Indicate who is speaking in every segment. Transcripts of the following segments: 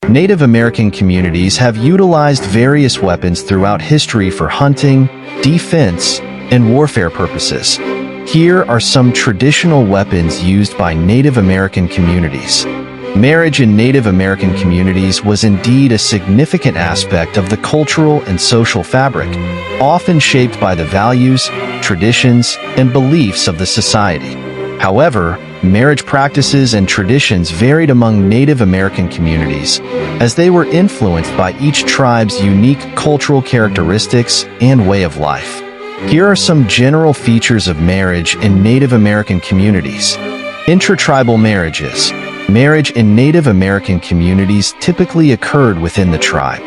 Speaker 1: Native American communities have utilized various weapons throughout history for hunting, defense, and warfare purposes. Here are some traditional weapons used by Native American communities. Marriage in Native American communities was indeed a significant aspect of the cultural and social fabric, often shaped by the values, traditions, and beliefs of the society. However, marriage practices and traditions varied among Native American communities, as they were influenced by each tribe's unique cultural characteristics and way of life. Here are some general features of marriage in Native American communities. Intratribal marriages. Marriage in Native American communities typically occurred within the tribe.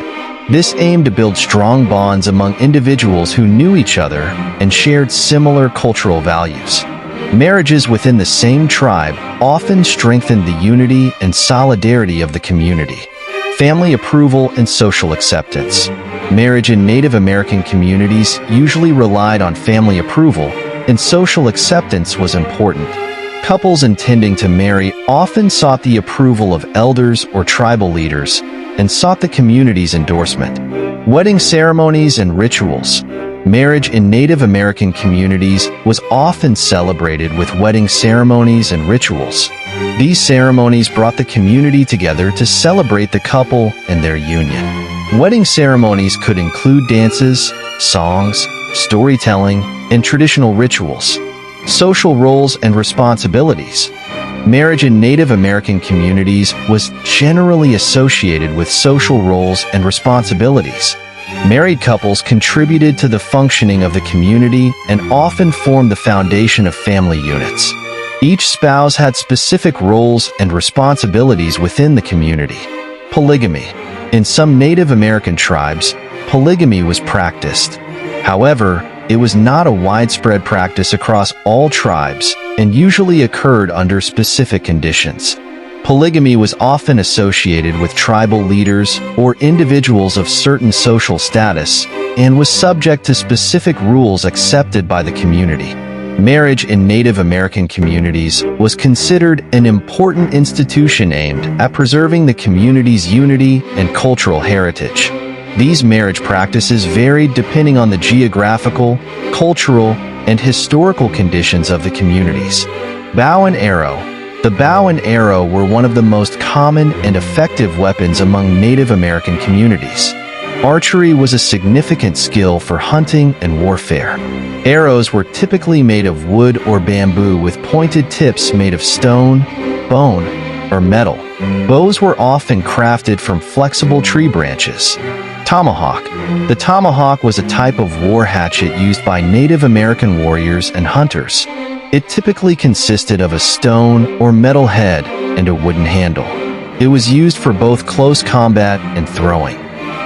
Speaker 1: This aimed to build strong bonds among individuals who knew each other and shared similar cultural values. Marriages within the same tribe often strengthened the unity and solidarity of the community. Family approval and social acceptance. Marriage in Native American communities usually relied on family approval, and social acceptance was important. Couples intending to marry often sought the approval of elders or tribal leaders and sought the community's endorsement. Wedding ceremonies and rituals. Marriage in Native American communities was often celebrated with wedding ceremonies and rituals. These ceremonies brought the community together to celebrate the couple and their union. Wedding ceremonies could include dances, songs, storytelling, and traditional rituals. Social roles and responsibilities. Marriage in Native American communities was generally associated with social roles and responsibilities. Married couples contributed to the functioning of the community and often formed the foundation of family units. Each spouse had specific roles and responsibilities within the community. Polygamy. In some Native American tribes, polygamy was practiced. However, it was not a widespread practice across all tribes and usually occurred under specific conditions. Polygamy was often associated with tribal leaders or individuals of certain social status and was subject to specific rules accepted by the community. Marriage in Native American communities was considered an important institution aimed at preserving the community's unity and cultural heritage. These marriage practices varied depending on the geographical, cultural, and historical conditions of the communities. Bow and arrow. The bow and arrow were one of the most common and effective weapons among Native American communities. Archery was a significant skill for hunting and warfare. Arrows were typically made of wood or bamboo with pointed tips made of stone, bone, or metal. Bows were often crafted from flexible tree branches. Tomahawk. The tomahawk was a type of war hatchet used by Native American warriors and hunters. It typically consisted of a stone or metal head and a wooden handle. It was used for both close combat and throwing.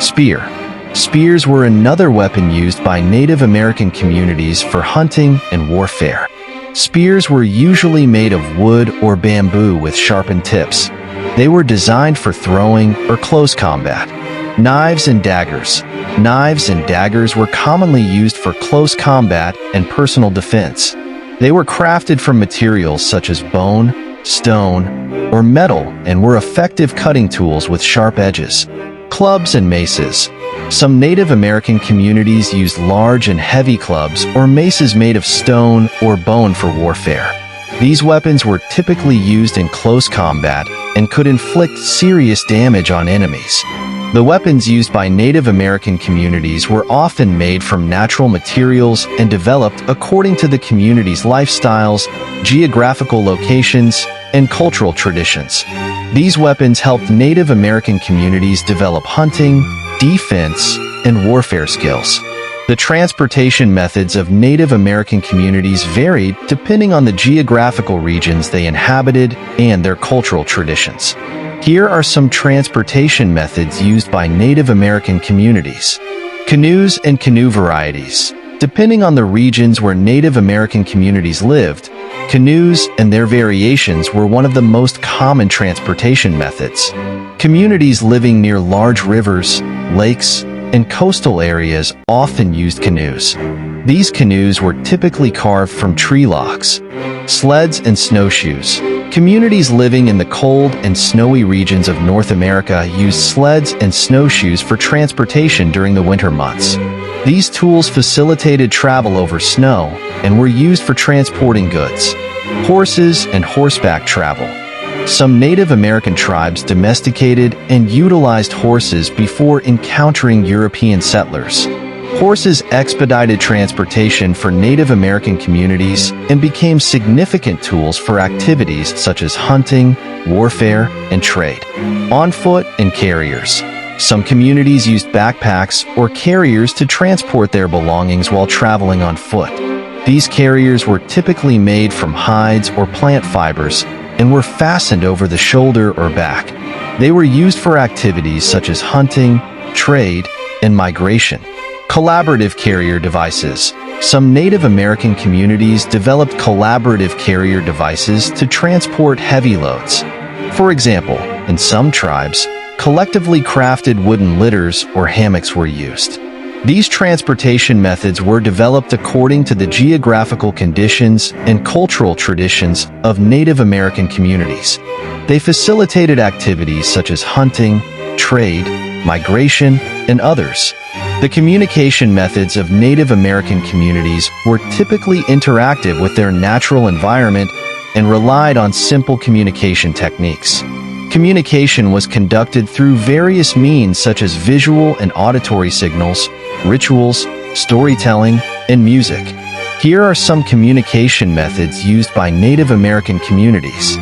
Speaker 1: Spear. Spears were another weapon used by Native American communities for hunting and warfare. Spears were usually made of wood or bamboo with sharpened tips. They were designed for throwing or close combat. Knives and daggers. Knives and daggers were commonly used for close combat and personal defense. They were crafted from materials such as bone, stone, or metal and were effective cutting tools with sharp edges. Clubs and maces. Some Native American communities used large and heavy clubs or maces made of stone or bone for warfare. These weapons were typically used in close combat and could inflict serious damage on enemies. The weapons used by Native American communities were often made from natural materials and developed according to the community's lifestyles, geographical locations, and cultural traditions. These weapons helped Native American communities develop hunting, defense, and warfare skills. The transportation methods of Native American communities varied depending on the geographical regions they inhabited and their cultural traditions. Here are some transportation methods used by Native American communities. Canoes and canoe varieties. Depending on the regions where Native American communities lived, canoes and their variations were one of the most common transportation methods. Communities living near large rivers, lakes, and coastal areas often used canoes. These canoes were typically carved from tree logs. Sleds and snowshoes. Communities living in the cold and snowy regions of North America used sleds and snowshoes for transportation during the winter months. These tools facilitated travel over snow and were used for transporting goods. Horses and horseback travel. Some Native American tribes domesticated and utilized horses before encountering European settlers. Horses expedited transportation for Native American communities and became significant tools for activities such as hunting, warfare, and trade. On foot and carriers. Some communities used backpacks or carriers to transport their belongings while traveling on foot. These carriers were typically made from hides or plant fibers and were fastened over the shoulder or back. They were used for activities such as hunting, trade, and migration. Collaborative carrier devices. Some Native American communities developed collaborative carrier devices to transport heavy loads. For example, in some tribes, collectively crafted wooden litters or hammocks were used. These transportation methods were developed according to the geographical conditions and cultural traditions of Native American communities. They facilitated activities such as hunting, trade, migration, and others. The communication methods of Native American communities were typically interactive with their natural environment and relied on simple communication techniques. Communication was conducted through various means such as visual and auditory signals, rituals, storytelling, and music. Here are some communication methods used by Native American communities.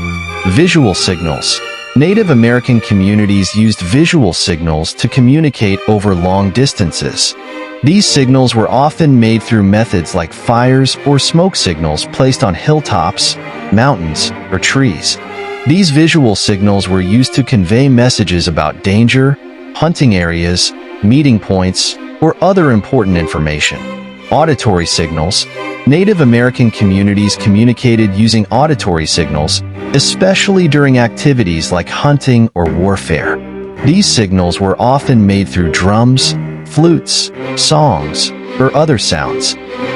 Speaker 1: Visual signals. Native American communities used visual signals to communicate over long distances. These signals were often made through methods like fires or smoke signals placed on hilltops, mountains, or trees. These visual signals were used to convey messages about danger, hunting areas, meeting points, or other important information. Auditory signals. Native American communities communicated using auditory signals, especially during activities like hunting or warfare. These signals were often made through drums, flutes, songs, or other sounds.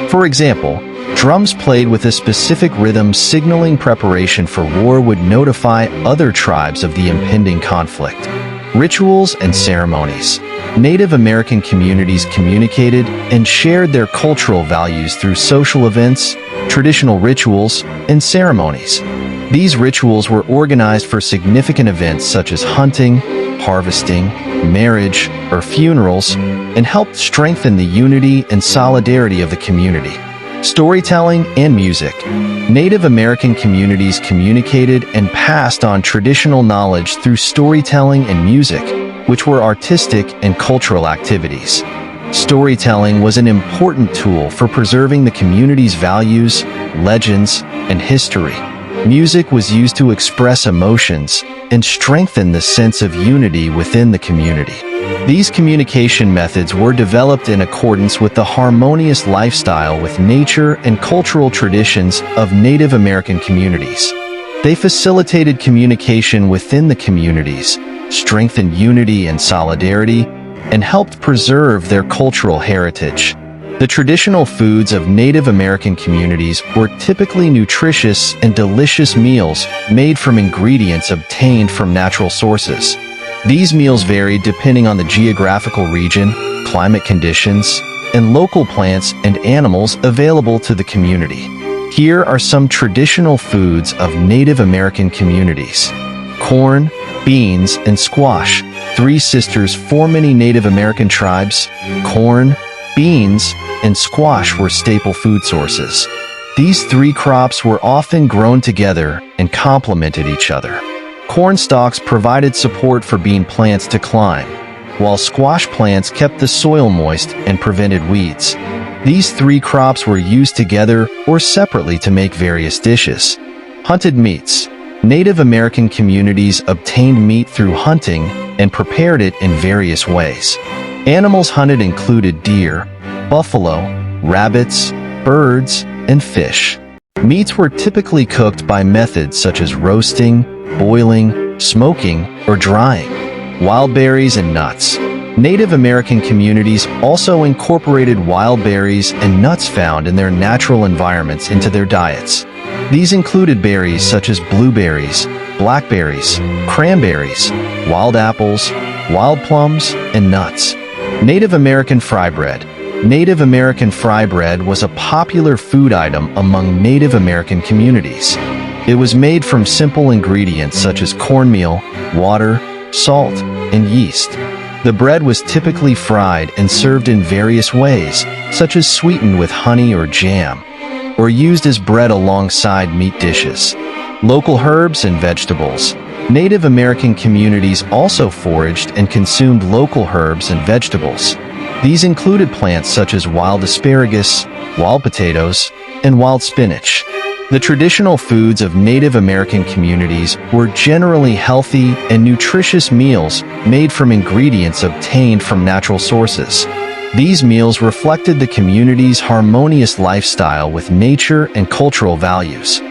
Speaker 1: For example, drums played with a specific rhythm signaling preparation for war would notify other tribes of the impending conflict. Rituals and ceremonies. Native American communities communicated and shared their cultural values through social events, traditional rituals, and ceremonies. These rituals were organized for significant events such as hunting, harvesting, marriage, or funerals, and helped strengthen the unity and solidarity of the community. Storytelling and music. Native American communities communicated and passed on traditional knowledge through storytelling and music, which were artistic and cultural activities. Storytelling was an important tool for preserving the community's values, legends, and history. Music was used to express emotions and strengthen the sense of unity within the community. These communication methods were developed in accordance with the harmonious lifestyle with nature and cultural traditions of Native American communities. They facilitated communication within the communities, strengthened unity and solidarity, and helped preserve their cultural heritage. The traditional foods of Native American communities were typically nutritious and delicious meals made from ingredients obtained from natural sources. These meals varied depending on the geographical region, climate conditions, and local plants and animals available to the community. Here are some traditional foods of Native American communities. Corn, beans, and squash. Three sisters for many Native American tribes. Corn, beans, and squash were staple food sources. These three crops were often grown together and complemented each other. Corn stalks provided support for bean plants to climb, while squash plants kept the soil moist and prevented weeds. These three crops were used together or separately to make various dishes. Hunted meats. Native American communities obtained meat through hunting and prepared it in various ways. Animals hunted included deer, buffalo, rabbits, birds, and fish. Meats were typically cooked by methods such as roasting, boiling, smoking, or drying. Wild berries and nuts. Native American communities also incorporated wild berries and nuts found in their natural environments into their diets. These included berries such as blueberries, blackberries, cranberries, wild apples, wild plums, and nuts. Native American fry bread. Native American fry bread was a popular food item among Native American communities. It was made from simple ingredients such as cornmeal, water, salt, and yeast. The bread was typically fried and served in various ways, such as sweetened with honey or jam, or used as bread alongside meat dishes. Local herbs and vegetables. Native American communities also foraged and consumed local herbs and vegetables. These included plants such as wild asparagus, wild potatoes, and wild spinach. The traditional foods of Native American communities were generally healthy and nutritious meals made from ingredients obtained from natural sources. These meals reflected the community's harmonious lifestyle with nature and cultural values.